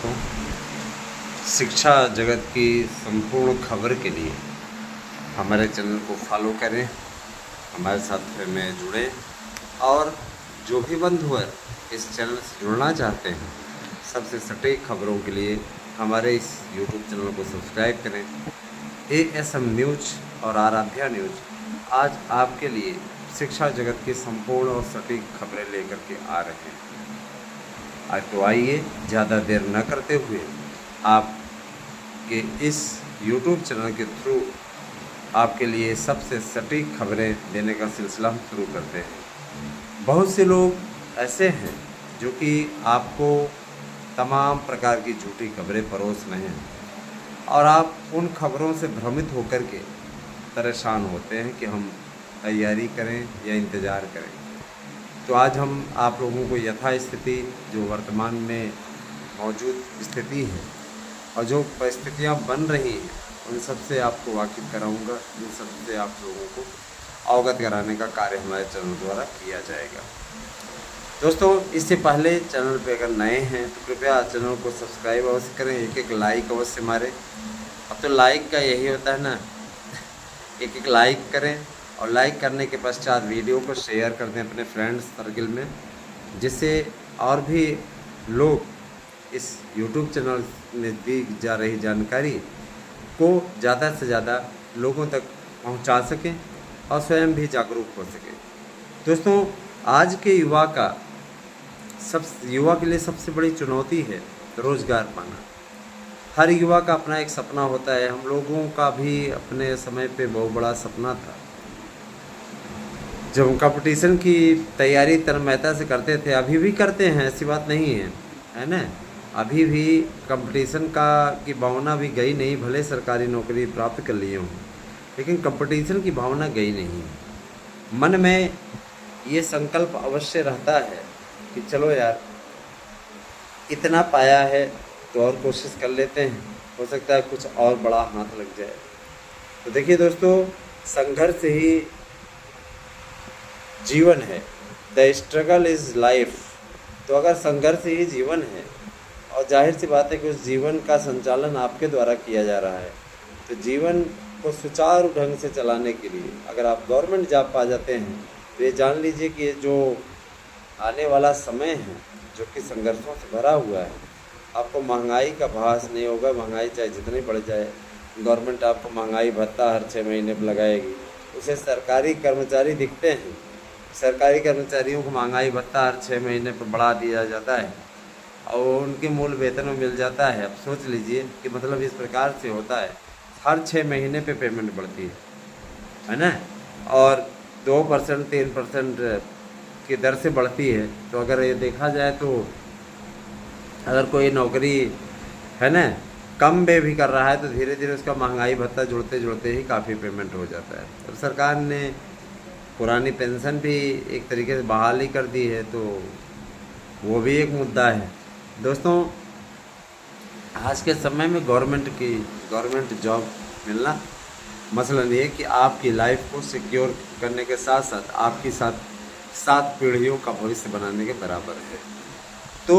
दोस्तों, शिक्षा जगत की संपूर्ण खबर के लिए हमारे चैनल को फॉलो करें, हमारे साथ में जुड़ें और जो भी बंधु इस चैनल से जुड़ना चाहते हैं, सबसे सटीक खबरों के लिए हमारे इस यूट्यूब चैनल को सब्सक्राइब करें। ASM न्यूज़ और आराध्या न्यूज़ आज आपके लिए शिक्षा जगत की संपूर्ण और सटीक खबरें लेकर के आ रहे हैं। तो आइए ज़्यादा देर न करते हुए आपके इस YouTube चैनल के थ्रू आपके लिए सबसे सटीक खबरें देने का सिलसिला हम शुरू करते हैं। बहुत से लोग ऐसे हैं जो कि आपको तमाम प्रकार की झूठी खबरें परोस रहे हैं और आप उन खबरों से भ्रमित होकर के परेशान होते हैं कि हम तैयारी करें या इंतज़ार करें। तो आज हम आप लोगों को यथास्थिति जो वर्तमान में मौजूद स्थिति है और जो परिस्थितियां बन रही हैं उन सब से आपको वाकिफ़ कराऊंगा, इन सब से आप लोगों को अवगत कराने का कार्य हमारे चैनल द्वारा किया जाएगा। दोस्तों, इससे पहले चैनल पे अगर नए हैं तो कृपया चैनल को सब्सक्राइब अवश्य करें, एक लाइक अवश्य मारें। अब तो लाइक का यही होता है ना, एक लाइक करें और लाइक करने के पश्चात वीडियो को शेयर कर दें अपने फ्रेंड्स सर्किल में, जिससे और भी लोग इस YouTube चैनल में दी जा रही जानकारी को ज़्यादा से ज़्यादा लोगों तक पहुंचा सकें और स्वयं भी जागरूक हो सकें। दोस्तों, आज के युवा के लिए सबसे बड़ी चुनौती है रोज़गार पाना। हर युवा का अपना एक सपना होता है। हम लोगों का भी अपने समय पे बहुत बड़ा सपना था। जब हम कंपटीशन की तैयारी तन्मयता से करते थे, अभी भी करते हैं, ऐसी बात नहीं है ना। अभी भी कंपटीशन की भावना भी गई नहीं, भले सरकारी नौकरी प्राप्त कर लिए हों, लेकिन कंपटीशन की भावना गई नहीं। मन में ये संकल्प अवश्य रहता है कि चलो यार, इतना पाया है तो और कोशिश कर लेते हैं, हो सकता है कुछ और बड़ा हाथ लग जाए। तो देखिए दोस्तों, संघर्ष ही जीवन है, द स्ट्रगल इज़ लाइफ। तो अगर संघर्ष ही जीवन है और जाहिर सी बात है कि उस जीवन का संचालन आपके द्वारा किया जा रहा है, तो जीवन को सुचारू ढंग से चलाने के लिए अगर आप गवर्नमेंट जॉब पा जाते हैं तो ये जान लीजिए कि जो आने वाला समय है जो कि संघर्षों से भरा हुआ है, आपको महंगाई का भास नहीं होगा। महंगाई चाहे जितनी बढ़ जाए, गवर्नमेंट आपको महंगाई भत्ता हर 6 महीने पर लगाएगी। उसे सरकारी कर्मचारी दिखते हैं, सरकारी कर्मचारियों को महंगाई भत्ता हर 6 महीने पर बढ़ा दिया जाता है और उनके मूल वेतन में मिल जाता है। अब सोच लीजिए कि मतलब इस प्रकार से होता है, हर 6 महीने पे पेमेंट बढ़ती है ना, और 2% 3% की दर से बढ़ती है। तो अगर ये देखा जाए तो अगर कोई नौकरी है ना कम में भी कर रहा है तो धीरे धीरे उसका महंगाई भत्ता जुड़ते जुड़ते ही काफ़ी पेमेंट हो जाता है। अब सरकार ने पुरानी पेंशन भी एक तरीके से बहाल ही कर दी है, तो वो भी एक मुद्दा है। दोस्तों, आज के समय में गवर्नमेंट जॉब मिलना मसलन ये कि आपकी लाइफ को सिक्योर करने के साथ साथ आपकी सात पीढ़ियों का भविष्य बनाने के बराबर है। तो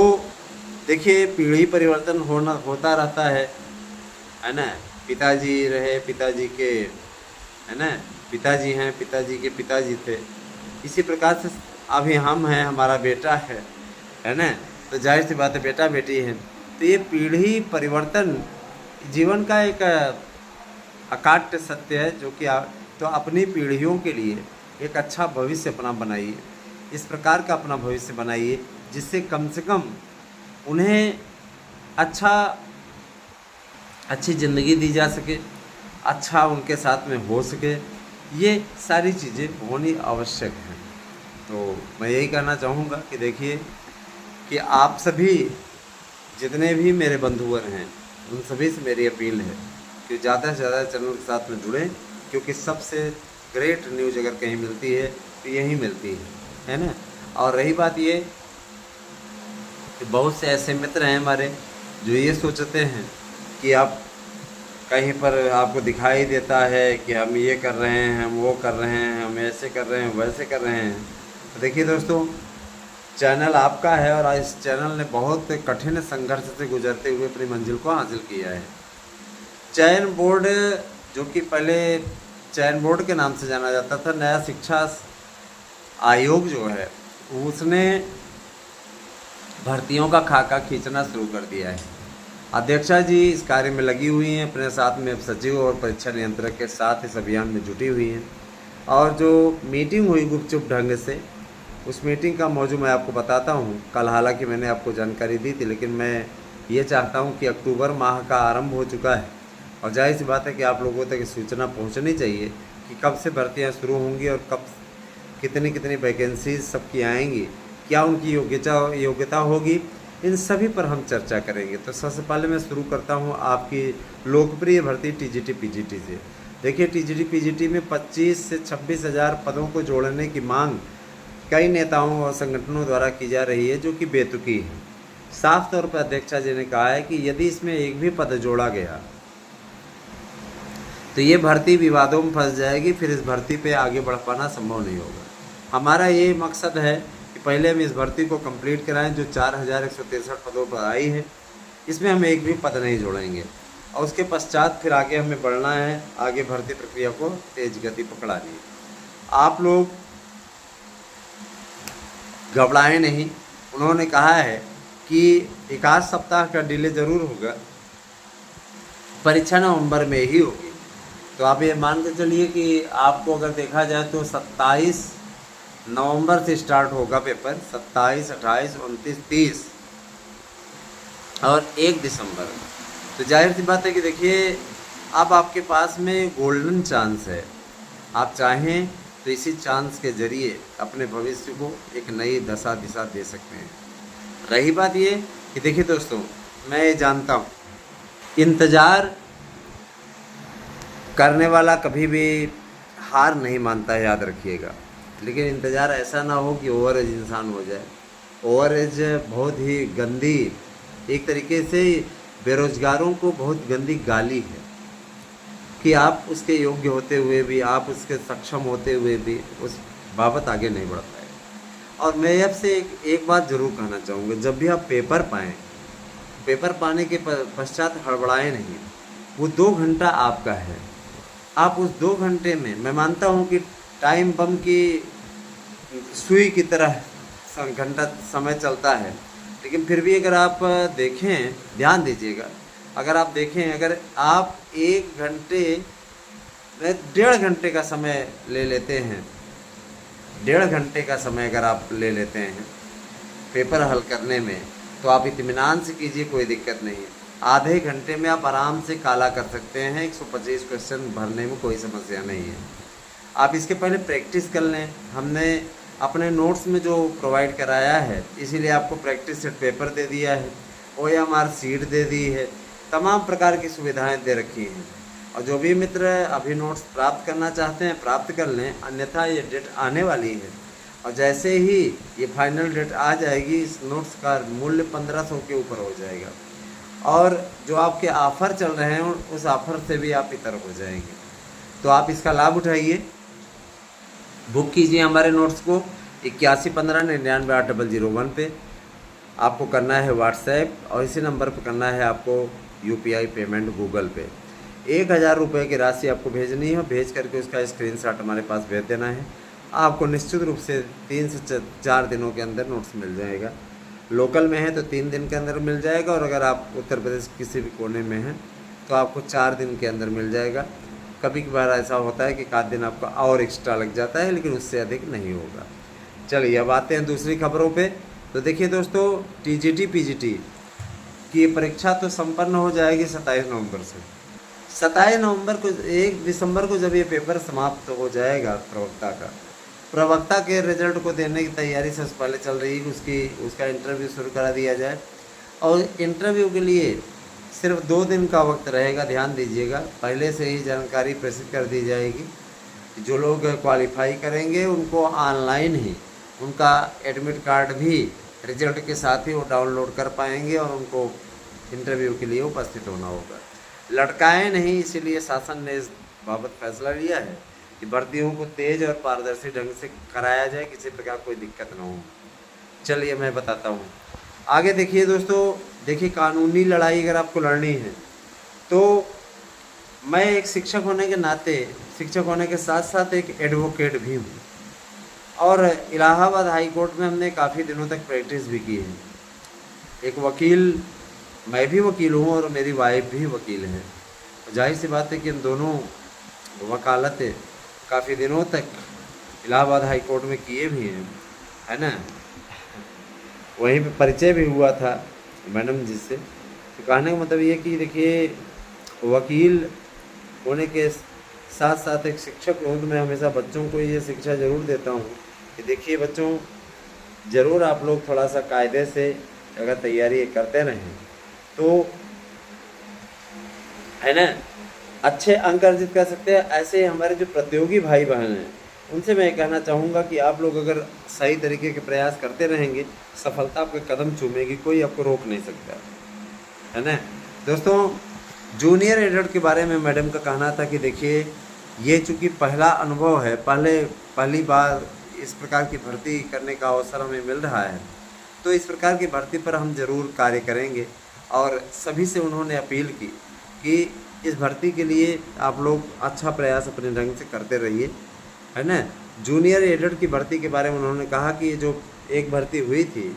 देखिए, पीढ़ी परिवर्तन होता रहता है ना। पिताजी रहे, पिताजी के है ना पिताजी हैं, पिताजी के पिताजी थे, इसी प्रकार से अभी हम हैं, हमारा बेटा है ना। तो जाहिर सी बात है बेटा बेटी है। तो ये पीढ़ी परिवर्तन जीवन का एक अकाट्य सत्य है जो कि तो अपनी पीढ़ियों के लिए एक अच्छा भविष्य अपना बनाइए, इस प्रकार का अपना भविष्य बनाइए जिससे कम से कम उन्हें अच्छी ज़िंदगी दी जा सके, अच्छा उनके साथ में हो सके। ये सारी चीज़ें होनी आवश्यक हैं। तो मैं यही कहना चाहूँगा कि देखिए कि आप सभी जितने भी मेरे बंधुवर हैं उन सभी से मेरी अपील है कि ज़्यादा से ज़्यादा चैनल के साथ में जुड़ें, क्योंकि सबसे ग्रेट न्यूज़ अगर कहीं मिलती है तो यही मिलती है ना। और रही बात ये कि बहुत से ऐसे मित्र हैं हमारे जो ये सोचते हैं कि आप कहीं पर आपको दिखाई देता है कि हम ये कर रहे हैं, हम वो कर रहे हैं, हम ऐसे कर रहे हैं, वैसे कर रहे हैं। तो देखिए दोस्तों, चैनल आपका है और इस चैनल ने बहुत कठिन संघर्ष से गुजरते हुए अपनी मंजिल को हासिल किया है। चयन बोर्ड, जो कि पहले चयन बोर्ड के नाम से जाना जाता था, नया शिक्षा आयोग जो है उसने भर्तियों का खाका खींचना शुरू कर दिया है। अध्यक्षा जी इस कार्य में लगी हुई हैं, अपने साथ में सचिव और परीक्षा नियंत्रक के साथ इस अभियान में जुटी हुई हैं। और जो मीटिंग हुई गुपचुप ढंग से, उस मीटिंग का मौजू मैं आपको बताता हूँ। कल हालांकि मैंने आपको जानकारी दी थी, लेकिन मैं ये चाहता हूँ कि अक्टूबर माह का आरंभ हो चुका है और जाहिर सी बात है कि आप लोगों तक सूचना पहुँचनी चाहिए कि कब से भर्तियाँ शुरू होंगी और कब कितनी कितनी वैकेंसीज सबकी आएंगी, क्या उनकी योग्यता होगी, इन सभी पर हम चर्चा करेंगे। तो सबसे पहले मैं शुरू करता हूं आपकी लोकप्रिय भर्ती टीजीटी पीजीटी से। देखिए, टीजीटी पीजीटी में 25 से 26 हज़ार पदों को जोड़ने की मांग कई नेताओं और संगठनों द्वारा की जा रही है, जो कि बेतुकी है। साफ तौर पर अध्यक्षा जी ने कहा है कि यदि इसमें एक भी पद जोड़ा गया तो ये भर्ती विवादों में फंस जाएगी, फिर इस भर्ती पे आगे बढ़ पाना संभव नहीं होगा। हमारा ये मकसद है कि पहले हम इस भर्ती को कंप्लीट कराएं जो 4163 पदों पर आई है। इसमें हम एक भी पद नहीं जोड़ेंगे और उसके पश्चात फिर आगे हमें बढ़ना है, आगे भर्ती प्रक्रिया को तेज गति पकड़ानी है। आप लोग घबराएं नहीं। उन्होंने कहा है कि 1 सप्ताह का डिले ज़रूर होगा, परीक्षा नवंबर में ही होगी। तो आप ये मान के चलिए कि आपको अगर देखा जाए तो 27 नवंबर से स्टार्ट होगा पेपर, 27, 28, 29, 30 और 1 दिसंबर। तो जाहिर सी बात है कि देखिए, अब आपके पास में गोल्डन चांस है। आप चाहें तो इसी चांस के जरिए अपने भविष्य को एक नई दशा दिशा दे सकते हैं। रही बात ये कि देखिए दोस्तों, मैं ये जानता हूँ इंतज़ार करने वाला कभी भी हार नहीं मानता है, याद रखिएगा। लेकिन इंतज़ार ऐसा ना हो कि ओवर एज इंसान हो जाए। ओवर एज बहुत ही गंदी, एक तरीके से बेरोजगारों को बहुत गंदी गाली है कि आप उसके योग्य होते हुए भी, आप उसके सक्षम होते हुए भी उस बाबत आगे नहीं बढ़ पाए। और मैं आपसे एक बात ज़रूर कहना चाहूँगा, जब भी आप पेपर पाएँ, पेपर पाने के पश्चात हड़बड़ाएँ नहीं। वो 2 घंटा आपका है। आप उस 2 घंटे में, मैं मानता हूँ कि टाइम बम की सुई की तरह घंटा समय चलता है, लेकिन फिर भी अगर आप देखें, ध्यान दीजिएगा, अगर आप देखें, अगर आप 1 घंटे में 1.5 घंटे का समय ले लेते हैं, 1.5 घंटे का समय अगर आप ले लेते हैं पेपर हल करने में, तो आप इत्मीनान से कीजिए, कोई दिक्कत नहीं है। आधे घंटे में आप आराम से काला कर सकते हैं। 125 क्वेश्चन भरने में कोई समस्या नहीं है। आप इसके पहले प्रैक्टिस कर लें। हमने अपने नोट्स में जो प्रोवाइड कराया है, इसीलिए आपको प्रैक्टिस सेट पेपर दे दिया है, OMR सीट दे दी है, तमाम प्रकार की सुविधाएं दे रखी हैं। और जो भी मित्र अभी नोट्स प्राप्त करना चाहते हैं प्राप्त कर लें, अन्यथा ये डेट आने वाली है और जैसे ही ये फाइनल डेट आ जाएगी, इस नोट्स का मूल्य 1500 के ऊपर हो जाएगा और जो आपके ऑफ़र चल रहे हैं उस ऑफ़र से भी आप इतर हो जाएंगे। तो आप इसका लाभ उठाइए, बुक कीजिए हमारे नोट्स को 8115998001 पे। आपको करना है व्हाट्सएप और इसी नंबर पर करना है आपको UPI पेमेंट गूगल पे। 1000 रुपये की राशि आपको भेजनी है, भेज करके उसका स्क्रीनशॉट हमारे पास भेज देना है। आपको निश्चित रूप से 3 से 4 दिनों के अंदर नोट्स मिल जाएगा। लोकल में है तो 3 दिन के अंदर मिल जाएगा और अगर आप उत्तर प्रदेश किसी भी कोने में हैं तो आपको 4 दिन के अंदर मिल जाएगा। कभी कभार ऐसा होता है कि 1 दिन आपका और एक्स्ट्रा लग जाता है, लेकिन उससे अधिक नहीं होगा। चलिए अब आते हैं दूसरी खबरों पे। तो देखिए दोस्तों, TGT PGT की परीक्षा तो संपन्न हो जाएगी 27 नवंबर से। 27 नवंबर को, 1 दिसंबर को जब ये पेपर समाप्त हो जाएगा प्रवक्ता के रिजल्ट को देने की तैयारी सबसे पहले चल रही है। उसका इंटरव्यू शुरू करा दिया जाए और इंटरव्यू के लिए सिर्फ 2 दिन का वक्त रहेगा। ध्यान दीजिएगा, पहले से ही जानकारी प्रेषित कर दी जाएगी। जो लोग क्वालिफाई करेंगे उनको ऑनलाइन ही उनका एडमिट कार्ड भी रिजल्ट के साथ ही वो डाउनलोड कर पाएंगे और उनको इंटरव्यू के लिए उपस्थित होना होगा। लटकाएं नहीं, इसीलिए शासन ने इस बाबत फैसला लिया है कि भर्तियों को तेज और पारदर्शी ढंग से कराया जाए, किसी प्रकार कोई दिक्कत न हो। चलिए मैं बताता हूँ। आगे देखिए दोस्तों, देखिए कानूनी लड़ाई अगर आपको लड़नी है तो मैं एक शिक्षक होने के नाते, शिक्षक होने के साथ साथ एक एडवोकेट भी हूँ, और इलाहाबाद हाई कोर्ट में हमने काफ़ी दिनों तक प्रैक्टिस भी की है। एक वकील, मैं भी वकील हूँ और मेरी वाइफ भी वकील हैं। जाहिर सी बात है कि इन दोनों वकालतें काफ़ी दिनों तक इलाहाबाद हाई कोर्ट में किए भी हैं, है ना। वहीं पे परिचय भी हुआ था मैडम जी से। तो कहने का मतलब ये कि देखिए, वकील होने के साथ साथ एक शिक्षक हूँ, तो मैं हमेशा बच्चों को ये शिक्षा ज़रूर देता हूँ कि देखिए बच्चों, ज़रूर आप लोग थोड़ा सा कायदे से अगर तैयारी करते रहें तो, है ना, अच्छे अंक अर्जित कर सकते हैं। ऐसे हमारे जो प्रतियोगी भाई बहन हैं उनसे मैं कहना चाहूँगा कि आप लोग अगर सही तरीके के प्रयास करते रहेंगे, सफलता आपके कदम चूमेगी, कोई आपको रोक नहीं सकता, है ना। दोस्तों, जूनियर एडल्ट के बारे में मैडम का कहना था कि देखिए, ये चूँकि पहला अनुभव है, पहली बार इस प्रकार की भर्ती करने का अवसर हमें मिल रहा है, तो इस प्रकार की भर्ती पर हम ज़रूर कार्य करेंगे। और सभी से उन्होंने अपील की कि इस भर्ती के लिए आप लोग अच्छा प्रयास अपने ढंग से करते रहिए, है ना। जूनियर एडल्ट की भर्ती के बारे में उन्होंने कहा कि ये जो एक भर्ती हुई थी,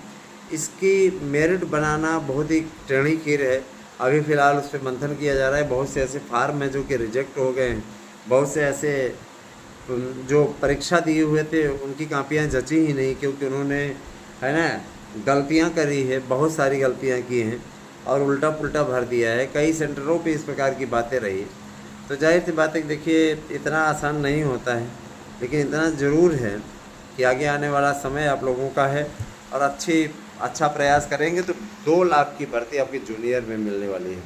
इसकी मेरिट बनाना बहुत ही टेढ़ी खीर है। अभी फ़िलहाल उस पर मंथन किया जा रहा है। बहुत से ऐसे फार्म हैं जो कि रिजेक्ट हो गए हैं, बहुत से ऐसे जो परीक्षा दिए हुए थे उनकी कापियाँ जची ही नहीं, क्योंकि उन्होंने, है ना, गलतियाँ करी है, बहुत सारी गलतियाँ की हैं और उल्टा पुल्टा भर दिया है। कई सेंटरों पे इस प्रकार की बातें रही। तो जाहिर सी बात है कि देखिए, इतना आसान नहीं होता है, लेकिन इतना ज़रूर है कि आगे आने वाला समय आप लोगों का है और अच्छा प्रयास करेंगे तो 2 लाख की भर्ती आपकी जूनियर में मिलने वाली है।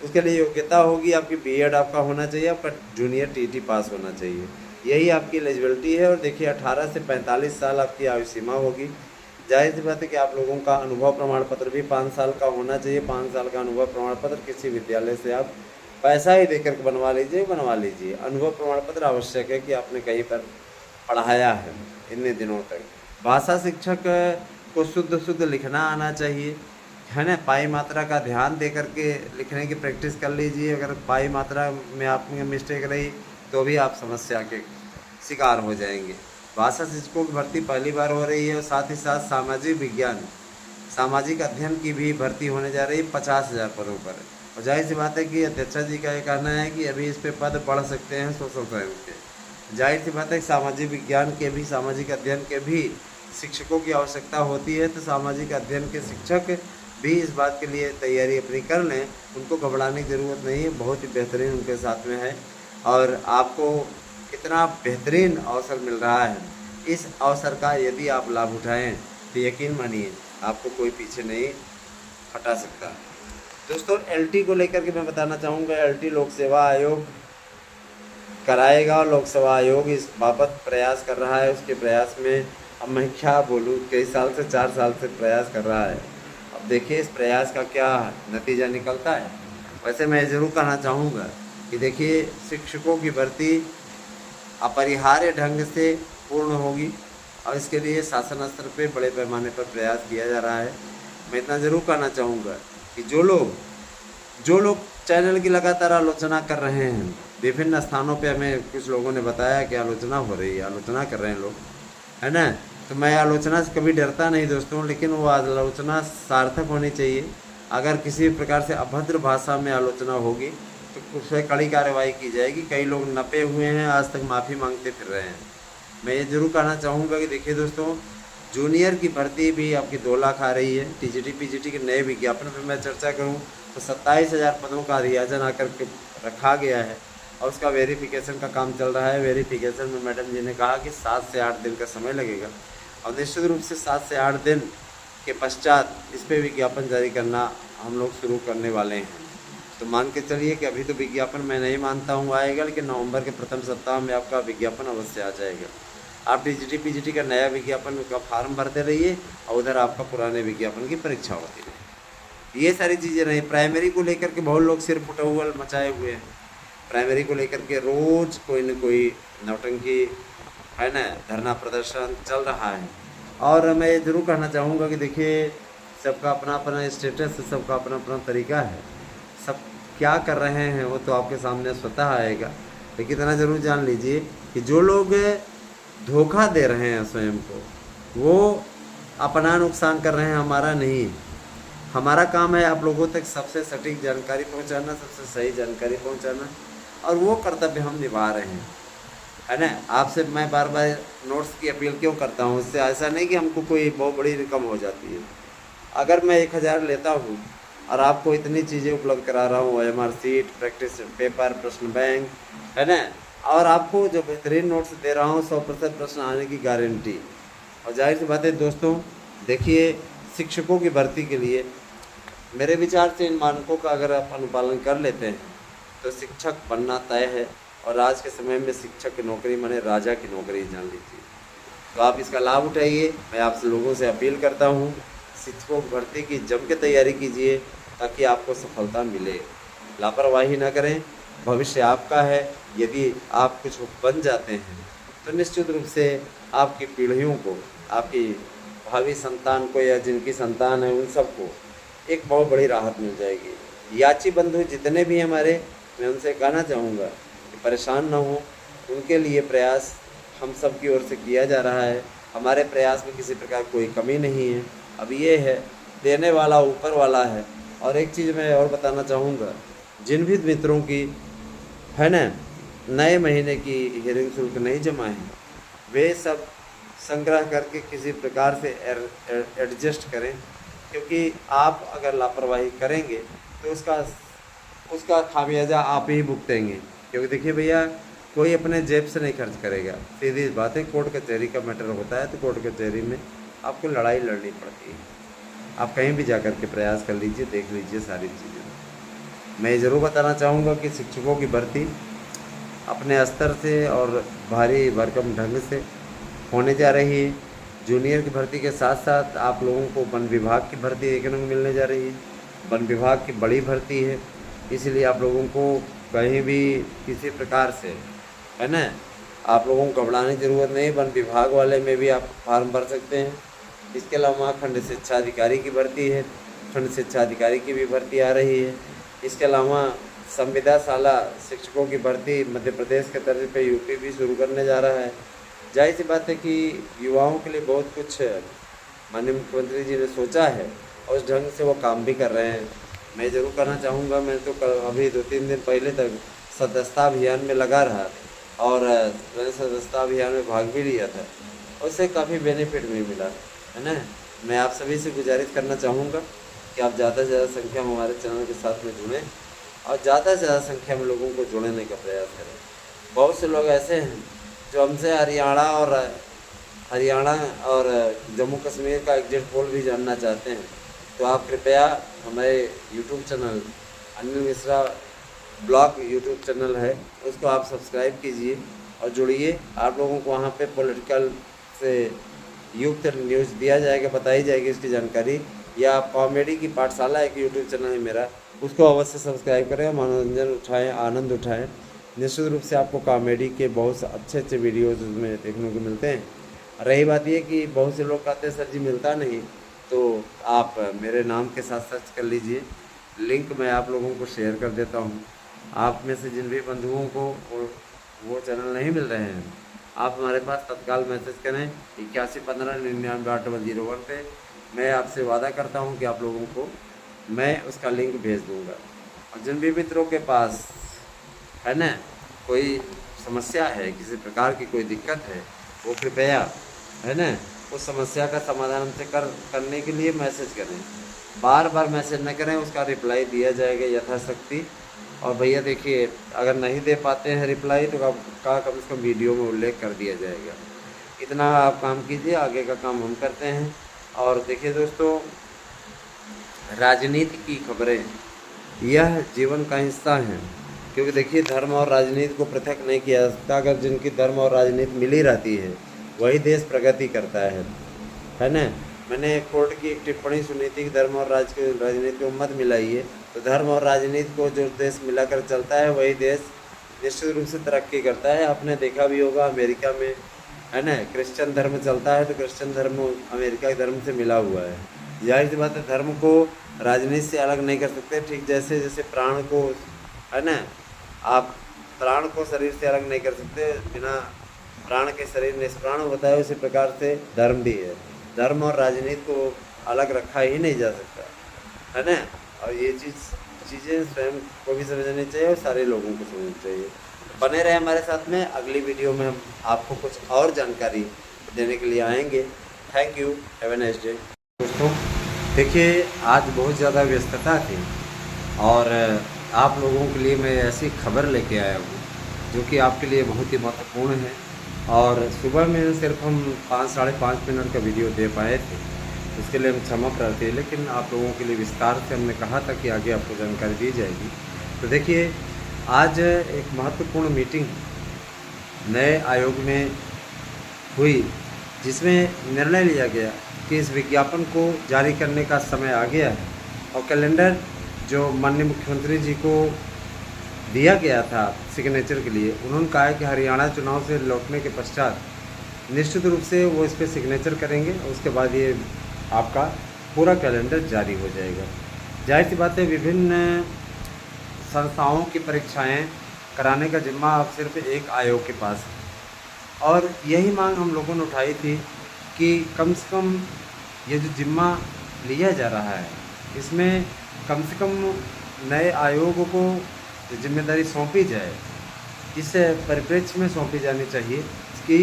उसके लिए योग्यता होगी आपकी बीएड आपका होना चाहिए, आपका जूनियर टीटी पास होना चाहिए, यही आपकी एलिजिबिलिटी है। और देखिए 18 से 45 साल आपकी आयु सीमा होगी। जाहिर सी बात है कि आप लोगों का अनुभव प्रमाण पत्र भी 5 साल का होना चाहिए। 5 साल का अनुभव प्रमाण पत्र किसी विद्यालय से आप पैसा ही देकर बनवा लीजिए। अनुभव प्रमाण पत्र आवश्यक है कि आपने कहीं पर पढ़ाया है इतने दिनों तक। भाषा शिक्षक को शुद्ध लिखना आना चाहिए, है ना। पाई मात्रा का ध्यान दे करके लिखने की प्रैक्टिस कर लीजिए। अगर पाई मात्रा में आप में मिस्टेक रही तो भी आप समस्या के शिकार हो जाएंगे। भाषा शिक्षकों की भर्ती पहली बार हो रही है और साथ ही साथ सामाजिक विज्ञान, सामाजिक अध्ययन की भी भर्ती होने जा रही है 50,000 पदों पर। और जाहिर सी बात है कि अध्यक्षा जी का ये कहना है कि अभी इस पे पद बढ़ सकते हैं सोशल साइंस के। जाहिर सी बात है कि सामाजिक विज्ञान के भी, सामाजिक अध्ययन के भी शिक्षकों की आवश्यकता होती है। तो सामाजिक अध्ययन के शिक्षक भी इस बात के लिए तैयारी अपनी कर लें, उनको घबराने की ज़रूरत नहीं है। बहुत ही बेहतरीन उनके साथ में है और आपको इतना बेहतरीन अवसर मिल रहा है। इस अवसर का यदि आप लाभ उठाएं तो यकीन मानिए आपको कोई पीछे नहीं हटा सकता। दोस्तों, एलटी को लेकर के मैं बताना चाहूँगा, एलटी लोक सेवा आयोग कराएगा। लोक सेवा आयोग इस बाबत प्रयास कर रहा है। उसके प्रयास में अब मैं क्या बोलूँ, कई साल से, 4 साल से प्रयास कर रहा है। अब देखिए इस प्रयास का क्या नतीजा निकलता है। वैसे मैं ज़रूर कहना चाहूँगा कि देखिए, शिक्षकों की भर्ती अपरिहार्य ढंग से पूर्ण होगी और इसके लिए शासन स्तर पे बड़े पैमाने पर प्रयास किया जा रहा है। मैं इतना ज़रूर कहना चाहूँगा कि जो लोग चैनल की लगातार आलोचना कर रहे हैं, विभिन्न स्थानों पे हमें कुछ लोगों ने बताया कि आलोचना हो रही है, आलोचना कर रहे हैं लोग, है ना। तो मैं आलोचना से कभी डरता नहीं दोस्तों, लेकिन वो आलोचना सार्थक होनी चाहिए। अगर किसी प्रकार से अभद्र भाषा में आलोचना होगी तो उस पर कड़ी कार्रवाई की जाएगी। कई लोग नपे हुए हैं, आज तक माफ़ी मांगते फिर रहे हैं। मैं ये ज़रूर कहना चाहूँगा कि देखिए दोस्तों, जूनियर की भर्ती भी आपकी 2 लाख आ रही है। टीजीटी पीजीटी के नए विज्ञापन पर मैं चर्चा करूँ तो 27,000 पदों का अधियाचन आकर के रखा गया है और उसका वेरिफिकेशन का काम चल रहा है। वेरिफिकेशन में मैडम जी ने कहा कि 7 से 8 दिन का समय लगेगा और निश्चित रूप से 7 से 8 दिन के पश्चात इस पर विज्ञापन जारी करना हम लोग शुरू करने वाले हैं। तो मान के चलिए कि अभी तो विज्ञापन मैं नहीं मानता हूँ आएगा, लेकिन नवंबर के प्रथम सप्ताह में आपका विज्ञापन अवश्य आ जाएगा। आप टीजीटी पीजीटी का नया विज्ञापन का फार्म भरते रहिए और उधर आपका पुराने विज्ञापन की परीक्षा होती रही। ये सारी चीज़ें रही। प्राइमरी को लेकर के बहुत लोग सिर फुटौल मचाए हुए हैं। प्राइमरी को लेकर के रोज़ कोई न कोई नौटंकी, है ना, धरना प्रदर्शन चल रहा है। और मैं ये ज़रूर कहना चाहूँगा कि देखिए, सबका अपना अपना स्टेटस है, सबका अपना अपना तरीका है। सब क्या कर रहे हैं वो तो आपके सामने स्वतः आएगा। लेकिन इतना ज़रूर जान लीजिए कि जो लोग धोखा दे रहे हैं स्वयं को, वो अपना नुकसान कर रहे हैं, हमारा नहीं है। हमारा काम है आप लोगों तक सबसे सटीक जानकारी पहुंचाना, सबसे सही जानकारी पहुंचाना, और वो कर्तव्य हम निभा रहे हैं, है ना। आपसे मैं बार बार नोट्स की अपील क्यों करता हूँ? इससे ऐसा नहीं कि हमको कोई बहुत बड़ी रकम हो जाती है। अगर मैं 1000 लेता हूँ और आपको इतनी चीज़ें उपलब्ध करा रहा हूँ, OMR शीट, प्रैक्टिस पेपर, प्रश्न बैंक, है ना, और आपको जो बेहतरीन नोट्स दे रहा हूँ, 100% प्रश्न आने की गारंटी। और जाहिर सी बात है दोस्तों, देखिए, शिक्षकों की भर्ती के लिए मेरे विचार से इन मानकों का अगर आप अनुपालन कर लेते हैं तो शिक्षक बनना तय है। और आज के समय में शिक्षक की नौकरी माने राजा की नौकरी, जान लीजिए। तो आप इसका लाभ उठाइए। मैं आप लोगों से अपील करता हूँ, शिक्षकों की भर्ती की जम के तैयारी कीजिए ताकि आपको सफलता मिले। लापरवाही ना करें, भविष्य आपका है। यदि आप कुछ बन जाते हैं तो निश्चित रूप से आपकी पीढ़ियों को, आपकी भावी संतान को या जिनकी संतान है उन सबको एक बहुत बड़ी राहत मिल जाएगी। याची बंधु जितने भी हमारे, मैं उनसे कहना चाहूँगा कि परेशान ना हो। उनके लिए प्रयास हम सब की ओर से किया जा रहा है। हमारे प्रयास में किसी प्रकार कोई कमी नहीं है। अब ये है, देने वाला ऊपर वाला है। और एक चीज़ मैं और बताना चाहूँगा, जिन भी मित्रों की, है ना, नए महीने की हियरिंग शुल्क नहीं जमा है, वे सब संग्रह करके किसी प्रकार से एडजस्ट करें, क्योंकि आप अगर लापरवाही करेंगे तो उसका खामियाजा आप ही भुगतेंगे। क्योंकि देखिए भैया, कोई अपने जेब से नहीं खर्च करेगा। सीधी बात है, कोर्ट कचहरी का मैटर होता है तो कोर्ट कचहरी में आपको लड़ाई लड़नी पड़ती है। आप कहीं भी जाकर के प्रयास कर लीजिए, देख लीजिए सारी चीज़ें। मैं ज़रूर बताना चाहूँगा कि शिक्षकों की भर्ती अपने स्तर से और भारी भरकम ढंग से होने जा रही है। जूनियर की भर्ती के साथ साथ आप लोगों को वन विभाग की भर्ती देखने को मिलने जा रही है। वन विभाग की बड़ी भर्ती है, इसलिए आप लोगों को कहीं भी किसी प्रकार से, है ना, आप लोगों को घबराने की ज़रूरत नहीं। वन विभाग वाले में भी आप फॉर्म भर सकते हैं। इसके अलावा खंड शिक्षा अधिकारी की भर्ती है, खंड शिक्षा अधिकारी की भी भर्ती आ रही है। इसके अलावा संविदा शाला शिक्षकों की भर्ती मध्य प्रदेश के तर्ज पे यूपी भी शुरू करने जा रहा है। जाहिर सी बात है कि युवाओं के लिए बहुत कुछ माननीय मुख्यमंत्री जी ने सोचा है और उस ढंग से वो काम भी कर रहे हैं। मैं ज़रूर कहना चाहूँगा, मैं तो अभी 2-3 दिन पहले तक सदस्यता अभियान में लगा रहा और मैंने सदस्यता अभियान में भाग भी लिया था, उससे काफ़ी बेनिफिट भी मिला, है ना। मैं आप सभी से गुजारिश करना चाहूँगा कि आप ज़्यादा से ज़्यादा संख्या में हमारे चैनल के साथ में जुड़ें और ज़्यादा से ज़्यादा संख्या में लोगों को जोड़ने का प्रयास करें। बहुत से लोग ऐसे हैं जो हमसे हरियाणा और जम्मू कश्मीर का एग्जिट पोल भी जानना चाहते हैं। तो आप कृपया हमारे YouTube channel, Anil Mishra blog YouTube channel है, उसको आप सब्सक्राइब कीजिए और जुड़िए। आप लोगों को वहाँ पे पॉलिटिकल से युक्त न्यूज़ दिया जाएगा, बताई जाएगी इसकी जानकारी। या कॉमेडी की पाठशाला एक यूट्यूब चैनल है मेरा, उसको अवश्य सब्सक्राइब करें, मनोरंजन उठाएं, आनंद उठाएं। निश्चित रूप से आपको कॉमेडी के बहुत अच्छे अच्छे वीडियोज़ उसमें देखने को मिलते हैं। रही बात ये कि बहुत से लोग कहते हैं सर जी मिलता नहीं, तो आप मेरे नाम के साथ सर्च कर लीजिए, लिंक मैं आप लोगों को शेयर कर देता हूँ। आप में से जिन भी बंधुओं को वो चैनल नहीं मिल रहे हैं, आप हमारे पास तत्काल मैसेज करें 8115998101 पे। मैं आपसे वादा करता हूँ कि आप लोगों को मैं उसका लिंक भेज दूँगा। और जिन भी मित्रों के पास, है ना, कोई समस्या है, किसी प्रकार की कोई दिक्कत है, वो कृपया, है ना, उस समस्या का समाधान हमसे करने के लिए मैसेज करें। बार बार मैसेज न करें, उसका रिप्लाई दिया जाएगा यथाशक्ति। और भैया देखिए, अगर नहीं दे पाते हैं रिप्लाई तो का कम से कम वीडियो में उल्लेख कर दिया जाएगा। इतना आप काम कीजिए, आगे का काम हम करते हैं। और देखिए दोस्तों, राजनीति की खबरें यह जीवन का हिस्सा हैं, क्योंकि देखिए धर्म और राजनीति को पृथक नहीं किया जा सकता। अगर जिनकी धर्म और राजनीति मिली रहती है वही देश प्रगति करता है ना। मैंने कोर्ट की एक टिप्पणी सुनी थी कि धर्म और राजनीति को मत मिलाइए, तो धर्म और राजनीति को जो देश मिलाकर चलता है वही देश निश्चित रूप से तरक्की करता है। आपने देखा भी होगा अमेरिका में है ना। क्रिश्चियन धर्म चलता है तो क्रिश्चियन धर्म अमेरिका के धर्म से मिला हुआ है। जाहिर सी बात है धर्म को राजनीति से अलग नहीं कर सकते। ठीक जैसे जैसे प्राण को, है ना, आप प्राण को शरीर से अलग नहीं कर सकते, बिना प्राण के शरीर निष्प्राण होता है, उसी प्रकार से धर्म भी है। धर्म और राजनीति को अलग रखा ही नहीं जा सकता, है ना। और ये चीज़ें स्वयं को भी समझनी चाहिए और सारे लोगों को समझनी चाहिए। बने रहे हमारे साथ में, अगली वीडियो में हम आपको कुछ और जानकारी देने के लिए आएंगे। Thank you, have a nice day. दोस्तों देखिए, आज बहुत ज़्यादा व्यस्तता थी और आप लोगों के लिए मैं ऐसी खबर लेके आया हूँ जो कि आपके लिए बहुत ही महत्वपूर्ण है। और सुबह में सिर्फ हम 5 साढ़े 5 मिनट का वीडियो दे पाए थे, उसके लिए हम क्षमा प्रार्थी हैं, लेकिन आप लोगों के लिए विस्तार से हमने कहा था कि आगे आपको जानकारी दी जाएगी। तो देखिए, आज एक महत्वपूर्ण मीटिंग नए आयोग में हुई, जिसमें निर्णय लिया गया कि इस विज्ञापन को जारी करने का समय आ गया है। और कैलेंडर जो माननीय मुख्यमंत्री जी को दिया गया था सिग्नेचर के लिए, उन्होंने कहा है कि हरियाणा चुनाव से लौटने के पश्चात निश्चित रूप से वो इस पर सिग्नेचर करेंगे और उसके बाद ये आपका पूरा कैलेंडर जारी हो जाएगा। जाहिर सी बात है, विभिन्न संस्थाओं की परीक्षाएं कराने का जिम्मा अब सिर्फ एक आयोग के पास है। और यही मांग हम लोगों ने उठाई थी कि कम से कम ये जो जिम्मा लिया जा रहा है, इसमें कम से कम नए आयोग को जिम्मेदारी सौंपी जाए। इस परिप्रेक्ष्य में सौंपी जानी चाहिए कि,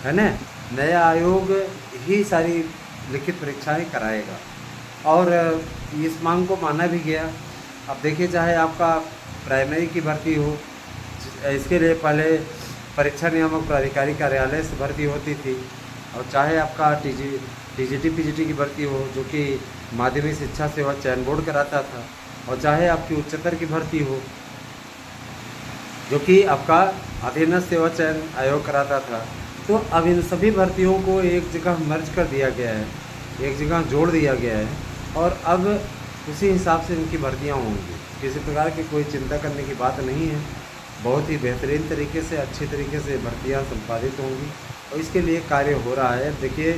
है ना, नया आयोग ही सारी लिखित परीक्षाएं कराएगा। और इस मांग को माना भी गया। अब देखिए, चाहे आपका प्राइमरी की भर्ती हो, इसके लिए पहले परीक्षा नियामक प्राधिकारी कार्यालय से भर्ती होती थी, और चाहे आपका टीजीटी पीजीटी की भर्ती हो, जो कि माध्यमिक शिक्षा सेवा चयन बोर्ड कराता था, और चाहे आपकी उच्चतर की भर्ती हो, जो कि आपका अधीनस्थ सेवा चयन आयोग कराता था। तो अब इन सभी भर्तियों को एक जगह मर्ज कर दिया गया है, एक जगह जोड़ दिया गया है, और अब उसी हिसाब से इनकी भर्तियां होंगी। किसी प्रकार की कोई चिंता करने की बात नहीं है। बहुत ही बेहतरीन तरीके से, अच्छी तरीके से भर्तियां संपादित होंगी और इसके लिए कार्य हो रहा है। देखिए,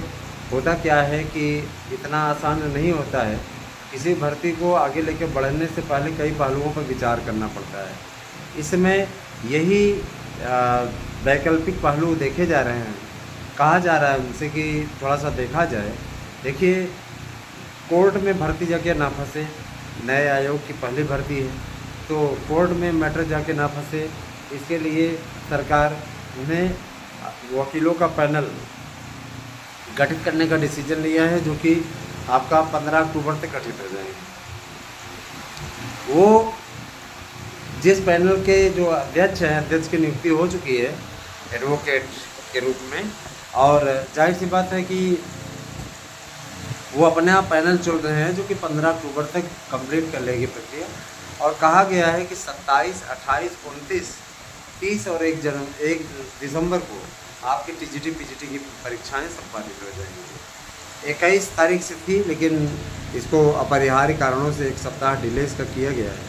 होता क्या है कि इतना आसान नहीं होता है। किसी भर्ती को आगे लेकर बढ़ने से पहले कई पहलुओं पर विचार करना पड़ता है। इसमें यही वैकल्पिक पहलू देखे जा रहे हैं। कहा जा रहा है उनसे कि थोड़ा सा देखा जाए। देखिए, कोर्ट में भर्ती जाके ना फंसे, नए आयोग की पहली भर्ती है, तो कोर्ट में मैटर जाके ना फंसे, इसके लिए सरकार ने वकीलों का पैनल गठित करने का डिसीजन लिया है, जो कि आपका 15 अक्टूबर तक गठित हो जाएंगे। वो जिस पैनल के जो अध्यक्ष हैं, अध्यक्ष की नियुक्ति हो चुकी है एडवोकेट के रूप में, और जाहिर सी बात है कि वो अपने आप पैनल चुन रहे हैं, जो कि 15 अक्टूबर तक कंप्लीट कर लेगी प्रक्रिया। और कहा गया है कि 27, 28, 29, 30 और 1 दिसंबर को आपकी टीजीटी पीजीटी की परीक्षाएं संपादित हो जाएंगी। 21 तारीख से थी, लेकिन इसको अपरिहार्य कारणों से 1 सप्ताह डिले इसका किया गया है,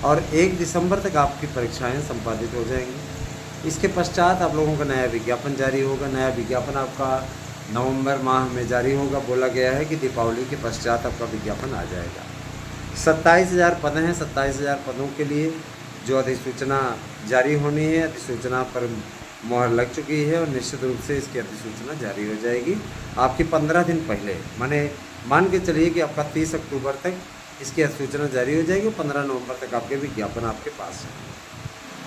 और 1 दिसंबर तक आपकी परीक्षाएं संपादित हो जाएंगी। इसके पश्चात आप लोगों का नया विज्ञापन जारी होगा। नया विज्ञापन आपका नवंबर माह में जारी होगा। बोला गया है कि दीपावली के पश्चात आपका विज्ञापन आ जाएगा। 27,000 पद हैं। 27,000 पदों के लिए जो अधिसूचना जारी होनी है, अधिसूचना पर मोहर लग चुकी है, और निश्चित रूप से इसकी अधिसूचना जारी हो जाएगी आपकी 15 दिन पहले। मान के चलिए कि आपका 30 अक्टूबर तक इसकी अधिसूचना जारी हो जाएगी, 15 नवंबर तक आपके विज्ञापन आपके पास है।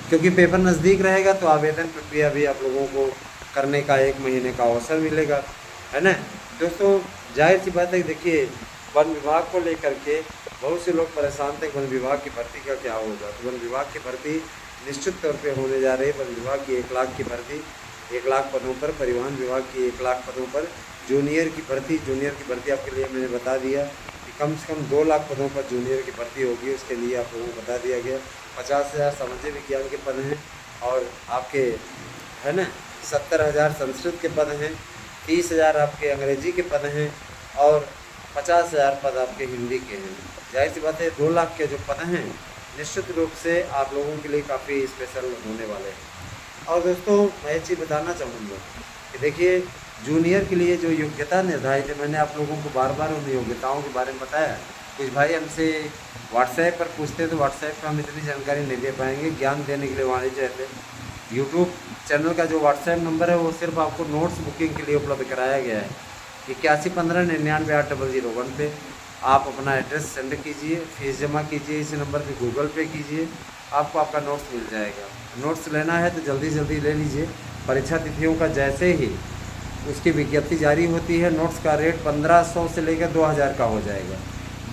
क्योंकि पेपर नज़दीक रहेगा तो आवेदन प्रक्रिया भी आप लोगों को करने का 1 महीने का अवसर मिलेगा, है ना। दोस्तों, जाहिर सी बात है, देखिए, वन विभाग को लेकर के बहुत से लोग परेशान थे, वन विभाग की भर्ती का क्या होगा। तो वन विभाग की भर्ती निश्चित तौर पे होने जा रही है। वन विभाग की 1 लाख की भर्ती, 1 लाख पदों पर, परिवहन विभाग की 1 लाख पदों पर, जूनियर की भर्ती आपके लिए मैंने बता दिया कि कम से कम 2 लाख पदों पर जूनियर की भर्ती होगी। उसके लिए आप लोगों को बता दिया गया 50,000 सामाजिक विज्ञान के पद हैं, और आपके, है ना, 70,000 संस्कृत के पद हैं, 30,000 आपके अंग्रेजी के पद हैं, और 50,000 पद आपके हिंदी के हैं। जाहिर सी बात है, 2 लाख के जो पद हैं निश्चित रूप से आप लोगों के लिए काफ़ी स्पेशल होने वाले हैं। और दोस्तों, मैं एक चीज़ बताना चाहूँगा कि देखिए जूनियर के लिए जो योग्यता निर्धारित है, मैंने आप लोगों को बार बार उन योग्यताओं के बारे में बताया। कुछ भाई हमसे व्हाट्सएप पर पूछते हैं तो व्हाट्सएप पर हम इतनी जानकारी नहीं दे पाएंगे, ज्ञान देने के लिए वाणिज्य है। यूट्यूब चैनल का जो व्हाट्सएप नंबर है वो सिर्फ आपको नोट्स बुकिंग के लिए उपलब्ध कराया गया है। 8115998001 पे आप अपना एड्रेस सेंड कीजिए, फीस जमा कीजिए, इस नंबर पे गूगल पे कीजिए, आपको आपका नोट्स मिल जाएगा। नोट्स लेना है तो जल्दी जल्दी ले लीजिए। परीक्षा तिथियों का जैसे ही उसकी विज्ञप्ति जारी होती है, नोट्स का रेट 1500 से लेकर 2000 का हो जाएगा,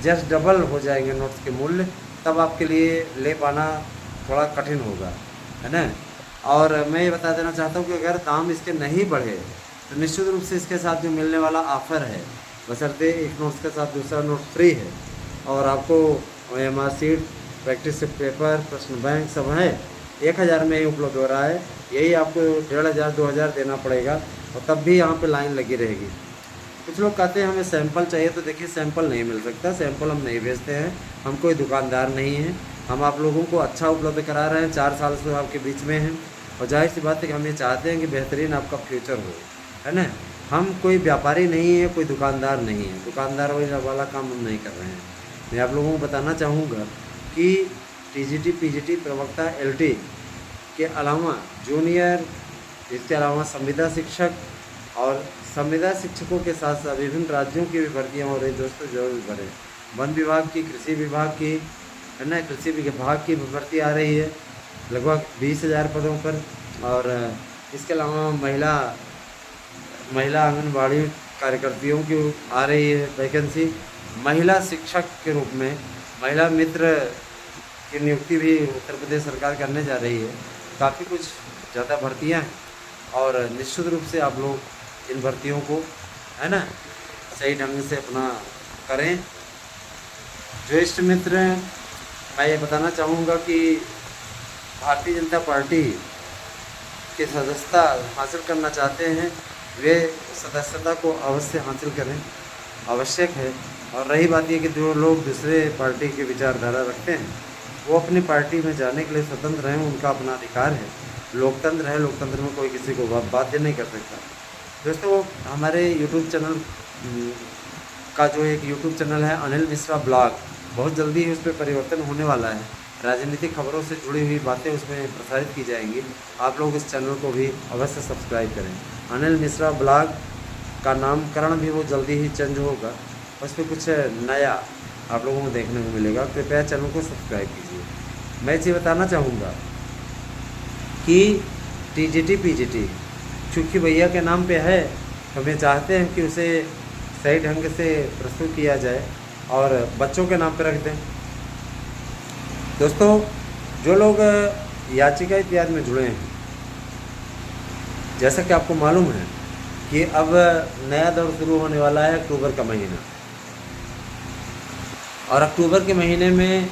जस्ट डबल हो जाएंगे नोट्स के मूल्य। तब आपके लिए ले पाना थोड़ा कठिन होगा, है ना। और मैं ये बता देना चाहता हूँ कि अगर दाम इसके नहीं बढ़े तो निश्चित रूप से इसके साथ जो मिलने वाला ऑफ़र है, बशर्ते एक नोट्स के साथ दूसरा नोट फ्री है और आपको OMR शीट, प्रैक्टिस पेपर, प्रश्न बैंक सब है, 1000 में ही उपलब्ध हो रहा है। यही आपको 1500-2000 देना पड़ेगा और तब भी यहाँ पे लाइन लगी रहेगी। कुछ लोग कहते हैं हमें सैंपल चाहिए, तो देखिए सैंपल नहीं मिल सकता, सैंपल हम नहीं भेजते हैं, हम कोई दुकानदार नहीं हैं। हम आप लोगों को अच्छा उपलब्ध करा रहे हैं, 4 साल से आपके बीच में हैं और जाहिर सी बात है कि हम ये चाहते हैं कि बेहतरीन आपका फ्यूचर हो, है ना। हम कोई व्यापारी नहीं है, कोई दुकानदार नहीं है, दुकानदार वाला काम हम नहीं कर रहे हैं। मैं आप लोगों को बताना चाहूँगा कि TGT PGT प्रवक्ता LT के अलावा जूनियर, इसके अलावा संविदा शिक्षक और संविदा शिक्षकों के साथ साथ विभिन्न राज्यों की भी भर्तियाँ हो रही दोस्तों, जरूर भरें। वन विभाग की, कृषि विभाग की, है ना, कृषि विभाग की भर्ती आ रही है लगभग 20,000 पदों पर। और इसके अलावा महिला आंगनबाड़ी कार्यकर्तियों की आ रही है वैकेंसी। महिला शिक्षक के रूप में महिला मित्र की नियुक्ति भी उत्तर प्रदेश सरकार करने जा रही है। काफ़ी कुछ ज़्यादा भर्तियाँ हैं और निश्चित रूप से आप लोग इन भर्तियों को, है ना, सही ढंग से अपना करें। ज्येष्ठ मित्र, मैं ये बताना चाहूँगा कि भारतीय जनता पार्टी की सदस्यता हासिल करना चाहते हैं, वे सदस्यता को अवश्य हासिल करें, आवश्यक है। और रही बात ये कि जो लोग दूसरे पार्टी की विचारधारा रखते हैं वो अपनी पार्टी में जाने के लिए स्वतंत्र हैं, उनका अपना अधिकार है। लोकतंत्र है, लोकतंत्र में कोई किसी को बाध्य नहीं कर सकता। दोस्तों हमारे यूट्यूब चैनल का जो एक यूट्यूब चैनल है अनिल मिश्रा ब्लॉग, बहुत जल्दी ही उस पर परिवर्तन होने वाला है। राजनीतिक खबरों से जुड़ी हुई बातें उसमें प्रसारित की जाएंगी। आप लोग इस चैनल को भी अवश्य सब्सक्राइब करें। अनिल मिश्रा ब्लॉग का नामकरण भी वो जल्दी ही चेंज होगा, उस पर कुछ नया आप लोगों को देखने को मिलेगा। कृपया चैनल को सब्सक्राइब कीजिए। मैं ये बताना चाहूँगा कि TGT PGT चूँकि भैया के नाम पे है, हमें चाहते हैं कि उसे सही ढंग से प्रस्तुत किया जाए और बच्चों के नाम पे रख दें। दोस्तों जो लोग याचिका इत्यादि में जुड़े हैं, जैसा कि आपको मालूम है कि अब नया दौर शुरू होने वाला है अक्टूबर का महीना, और अक्टूबर के महीने में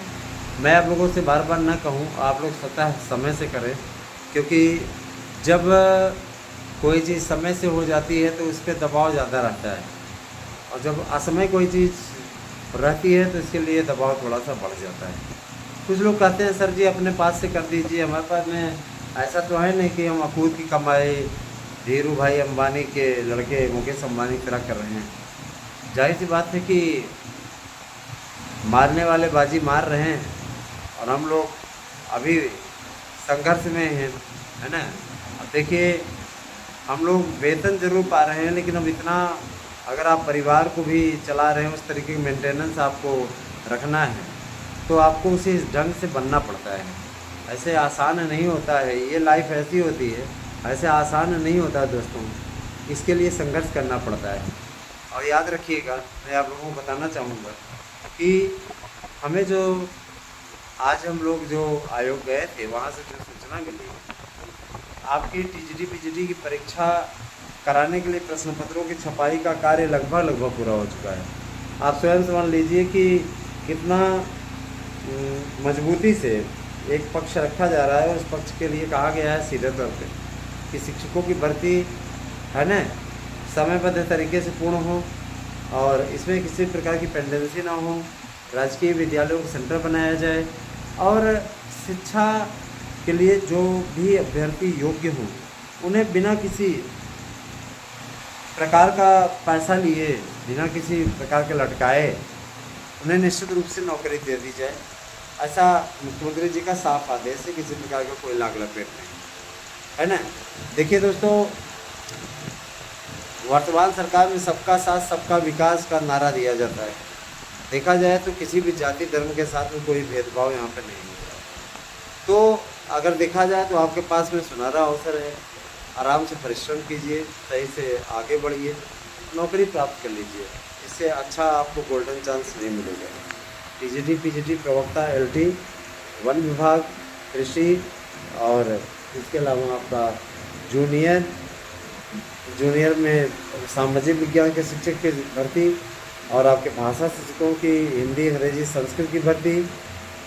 मैं आप लोगों से बार बार ना कहूँ, आप लोग स्वतः समय से करें, क्योंकि जब कोई चीज़ समय से हो जाती है तो उस पर दबाव ज़्यादा रहता है, और जब असमय कोई चीज़ रहती है तो इसके लिए दबाव थोड़ा सा बढ़ जाता है। कुछ लोग कहते हैं सर जी अपने पास से कर दीजिए, हमारे पास में ऐसा तो है नहीं कि हम अकूत की कमाई धीरू भाई अंबानी के लड़के मुकेश अंबानी की तरह कर रहे हैं। जाहिर सी बात है कि मारने वाले बाजी मार रहे हैं और हम लोग अभी संघर्ष में हैं, है ना। अब देखिए हम लोग वेतन जरूर पा रहे हैं, लेकिन अब इतना अगर आप परिवार को भी चला रहे हैं, उस तरीके की मेंटेनेंस आपको रखना है तो आपको उसी ढंग से बनना पड़ता है। ऐसे आसान नहीं होता है, ये लाइफ ऐसी होती है, ऐसे आसान नहीं होता दोस्तों, इसके लिए संघर्ष करना पड़ता है। और याद रखिएगा, मैं आप लोगों को बताना चाहूँगा कि हमें जो आज हम लोग जो आयोग गए थे वहाँ से जो सूचना मिली, आपकी TGT PGT की परीक्षा कराने के लिए प्रश्न पत्रों की छपाई का कार्य लगभग पूरा हो चुका है। आप स्वयं समझ लीजिए कि कितना मजबूती से एक पक्ष रखा जा रहा है, और उस पक्ष के लिए कहा गया है सीधे तौर पे कि शिक्षकों की भर्ती, है ना, समयबद्ध तरीके से पूर्ण हो और इसमें किसी प्रकार की पेंडेंसी ना हो। राजकीय विद्यालयों को सेंटर बनाया जाए और शिक्षा के लिए जो भी अभ्यर्थी योग्य हों उन्हें बिना किसी प्रकार का पैसा लिए, बिना किसी प्रकार के लटकाए उन्हें निश्चित रूप से नौकरी दे दी जाए। ऐसा मुख्यमंत्री जी का साफ आदेश है, किसी प्रकार का कोई लाग लपेट नहीं, है ना। देखिए दोस्तों, वर्तमान सरकार में सबका साथ सबका विकास का नारा दिया जाता है। देखा जाए तो किसी भी जाति धर्म के साथ में कोई भेदभाव यहाँ पे नहीं होता। तो अगर देखा जाए तो आपके पास में सुनहरा अवसर है, आराम से परिश्रम कीजिए, सही से आगे बढ़िए, नौकरी प्राप्त कर लीजिए। इससे अच्छा आपको गोल्डन चांस नहीं मिलेगा। टीजीटी पीजीटी प्रवक्ता एलटी, वन विभाग, कृषि और इसके अलावा आपका जूनियर में सामाजिक विज्ञान के शिक्षक की भर्ती, और आपके भाषा शिक्षकों की हिंदी अंग्रेजी संस्कृत की भर्ती,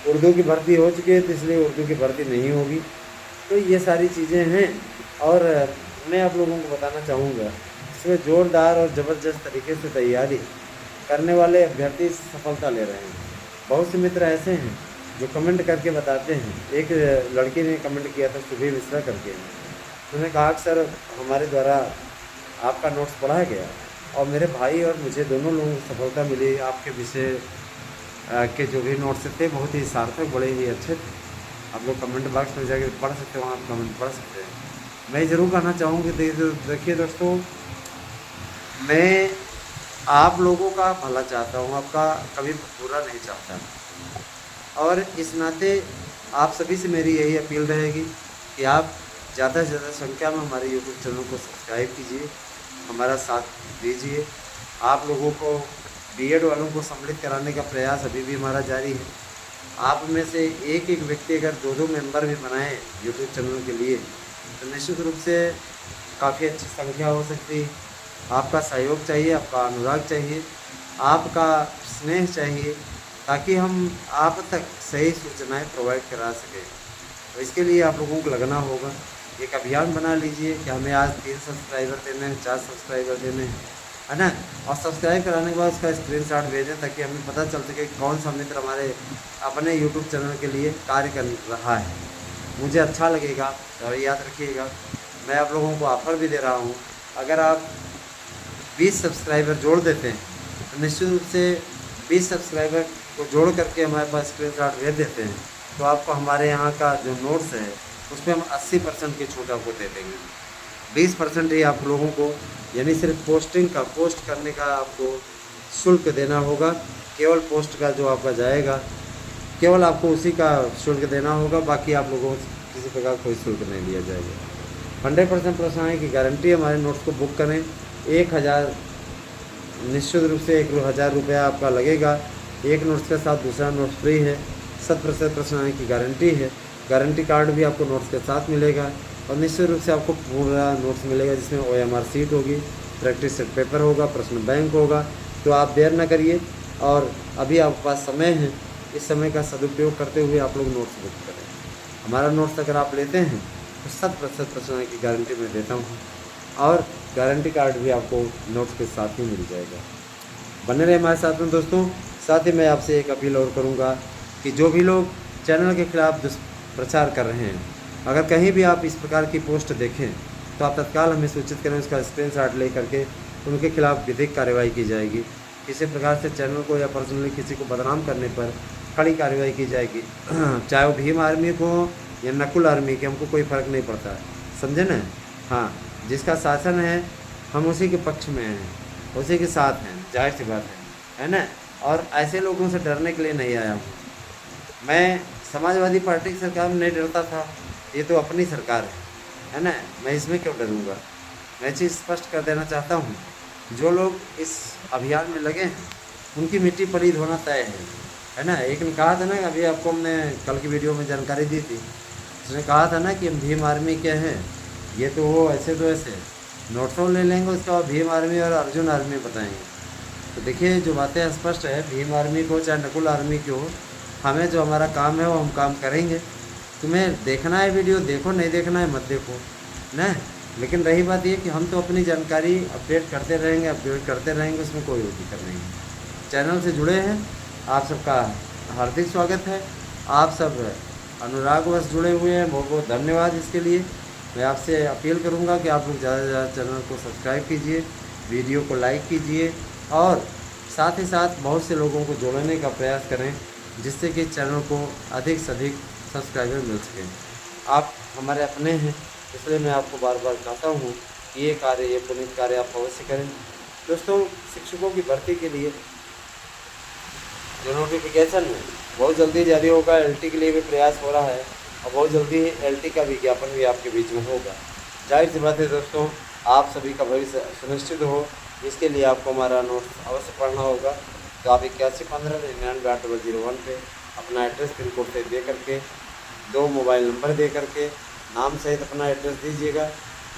उर्दू की भर्ती हो चुकी है तो इसलिए उर्दू की भर्ती नहीं होगी। तो ये सारी चीज़ें हैं और मैं आप लोगों को बताना चाहूँगा, इसमें जोरदार और ज़बरदस्त तरीके से तैयारी करने वाले अभ्यर्थी सफलता ले रहे हैं। बहुत से मित्र ऐसे हैं जो कमेंट करके बताते हैं। एक लड़की ने कमेंट किया था सुबह मिश्रा करके, उन्होंने कहा कि सर हमारे द्वारा आपका नोट्स पढ़ाया गया और मेरे भाई और मुझे दोनों लोगों को सफलता मिली। आपके विषय के जो भी नोट्स थे बहुत ही सार्थक, बड़े ही अच्छे थे। आप लोग कमेंट बॉक्स में जाकर पढ़ सकते हो, वहाँ आप कमेंट पढ़ सकते हैं। मैं ज़रूर कहना चाहूँगी, देखिए दोस्तों, मैं आप लोगों का भला चाहता हूँ, आपका कभी बुरा नहीं चाहता। और इस नाते आप सभी से मेरी यही अपील रहेगी कि आप ज़्यादा से ज़्यादा संख्या में हमारे यूट्यूब चैनल को सब्सक्राइब कीजिए, हमारा साथ दीजिए। आप लोगों को बीएड वालों को सम्मिलित कराने का प्रयास अभी भी हमारा जारी है। आप में से एक एक व्यक्ति अगर 2-2 मेंबर भी बनाएं यूट्यूब चैनल के लिए तो निश्चित रूप से काफ़ी अच्छी संख्या हो सकती है। आपका सहयोग चाहिए, आपका अनुराग चाहिए, आपका स्नेह चाहिए, ताकि हम आप तक सही सूचनाएं प्रोवाइड करा सकें। तो इसके लिए आप लोगों को लगना होगा। एक अभियान बना लीजिए कि हमें आज 3 सब्सक्राइबर देने हैं, 4 सब्सक्राइबर देने हैं, है ना। और सब्सक्राइब कराने के बाद उसका स्क्रीनशॉट भेजें ताकि हमें पता चल सके कौन सा मित्र हमारे अपने यूट्यूब चैनल के लिए कार्य कर रहा है। मुझे अच्छा लगेगा। और याद रखिएगा, मैं आप लोगों को ऑफ़र भी दे रहा हूँ, अगर आप 20 सब्सक्राइबर जोड़ देते हैं तो निश्चित रूप से 20 सब्सक्राइबर को जोड़ करके हमारे पास स्क्रीनशॉट भेज देते हैं तो आपको हमारे यहाँ का जो नोट्स है उसमें हम 80% की छूट आपको दे देंगे। 20% ही आप लोगों को, यानी सिर्फ पोस्ट करने का आपको शुल्क देना होगा। केवल पोस्ट का जो आपका जाएगा, केवल आपको उसी का शुल्क देना होगा, बाकी आप लोगों को किसी प्रकार कोई शुल्क नहीं लिया जाएगा। 100% प्रसारण की गारंटी। हमारे नोट्स को बुक करें, 1000 निश्चित रूप से 1000 रुपया आपका लगेगा। एक नोट्स के साथ दूसरा नोट्स फ्री है। 100% प्रसारण की गारंटी है। गारंटी कार्ड भी आपको नोट्स के साथ मिलेगा और निश्चित रूप से आपको पूरा नोट्स मिलेगा जिसमें OMR सीट होगी, प्रैक्टिस सेट पेपर होगा, प्रश्न बैंक होगा। तो आप देर न करिए और अभी आपके पास समय है, इस समय का सदुपयोग करते हुए आप लोग नोट्स बुक करें। हमारा नोट्स अगर आप लेते हैं तो 100% प्रसारण की गारंटी मैं देता हूँ और गारंटी कार्ड भी आपको नोट्स के साथ ही मिल जाएगा। बने रहे हमारे साथ में दोस्तों। साथ ही मैं आपसे एक अपील और करूँगा कि जो भी लोग चैनल के खिलाफ दुष्प्रचार कर रहे हैं, अगर कहीं भी आप इस प्रकार की पोस्ट देखें तो आप तत्काल हमें सूचित करें। उसका स्क्रीनशॉट ले करके उनके खिलाफ विधिक कार्रवाई की जाएगी। किसी प्रकार से चैनल को या पर्सनली किसी को बदनाम करने पर कड़ी कार्रवाई की जाएगी। चाहे वो भीम आर्मी को या नकुल आर्मी के, हमको कोई फ़र्क नहीं पड़ता है, समझे ना। हाँ, जिसका शासन है हम उसी के पक्ष में हैं, उसी के साथ हैं, जाहिर सी बात है ना। और ऐसे लोगों से डरने के लिए नहीं आया हूँ मैं। समाजवादी पार्टी की सरकार में नहीं डरता था, ये तो अपनी सरकार है ना। मैं इसमें क्यों डरूँगा। मैं चीज़ स्पष्ट कर देना चाहता हूँ, जो लोग इस अभियान में लगे हैं उनकी मिट्टी पलीद होना तय है ना। एक ने कहा था ना, अभी आपको हमने कल की वीडियो में जानकारी दी थी, उसने कहा था ना कि हम भीम आर्मी के हैं, ये तो वो ऐसे तो ऐसे नोट्सों ले लेंगे, उसका बाद भीम आर्मी और अर्जुन आर्मी बताएंगे। तो देखिए, जो बातें स्पष्ट है, भीम आर्मी को चाहे नकुल आर्मी की हो, हमें जो हमारा काम है वो हम काम करेंगे। तुम्हें देखना है वीडियो देखो, नहीं देखना है मत देखो ना। लेकिन रही बात ये कि हम तो अपनी जानकारी अपडेट करते रहेंगे, उसमें कोई दिक्कत नहीं है। चैनल से जुड़े हैं, आप सबका हार्दिक स्वागत है। आप सब अनुरागवश जुड़े हुए हैं, बहुत बहुत धन्यवाद इसके लिए। मैं आपसे अपील करूंगा कि आप लोग ज़्यादा से ज़्यादा चैनल को सब्सक्राइब कीजिए, वीडियो को लाइक कीजिए और साथ ही साथ बहुत से लोगों को जोड़ने का प्रयास करें, जिससे कि चैनल को अधिक से अधिक सब्सक्राइबर मिल सकें। आप हमारे अपने हैं, इसलिए मैं आपको बार बार कहता हूँ कि ये पुनीत कार्य आप अवश्य करें। दोस्तों, शिक्षकों की भर्ती के लिए जो नोटिफिकेशन है बहुत जल्दी जारी होगा। एलटी के लिए भी प्रयास हो रहा है और बहुत जल्दी एलटी का विज्ञापन भी आपके बीच में होगा। जाहिर सी बात है दोस्तों, आप सभी का भविष्य सुनिश्चित हो, इसके लिए आपको हमारा नोट्स अवश्य पढ़ना होगा। तो आप 8115998001 पे अपना एड्रेस पिन कोड से दे करके 2 मोबाइल नंबर दे करके नाम सहित अपना एड्रेस दीजिएगा।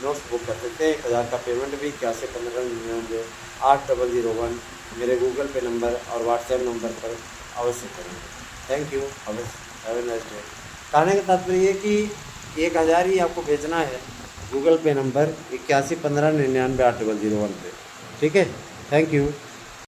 नोट्स बुक कर सकते हैं। 1000 का पेमेंट भी 8115998001 मेरे गूगल पे नंबर और व्हाट्सएप नंबर पर अवश्य करेंगे। Thank you, have a nice day. कहने का तात्पर्य ये कि 1000 ही आपको भेजना है गूगल पे नंबर 8115998001 पे। ठीक है, थैंक यू।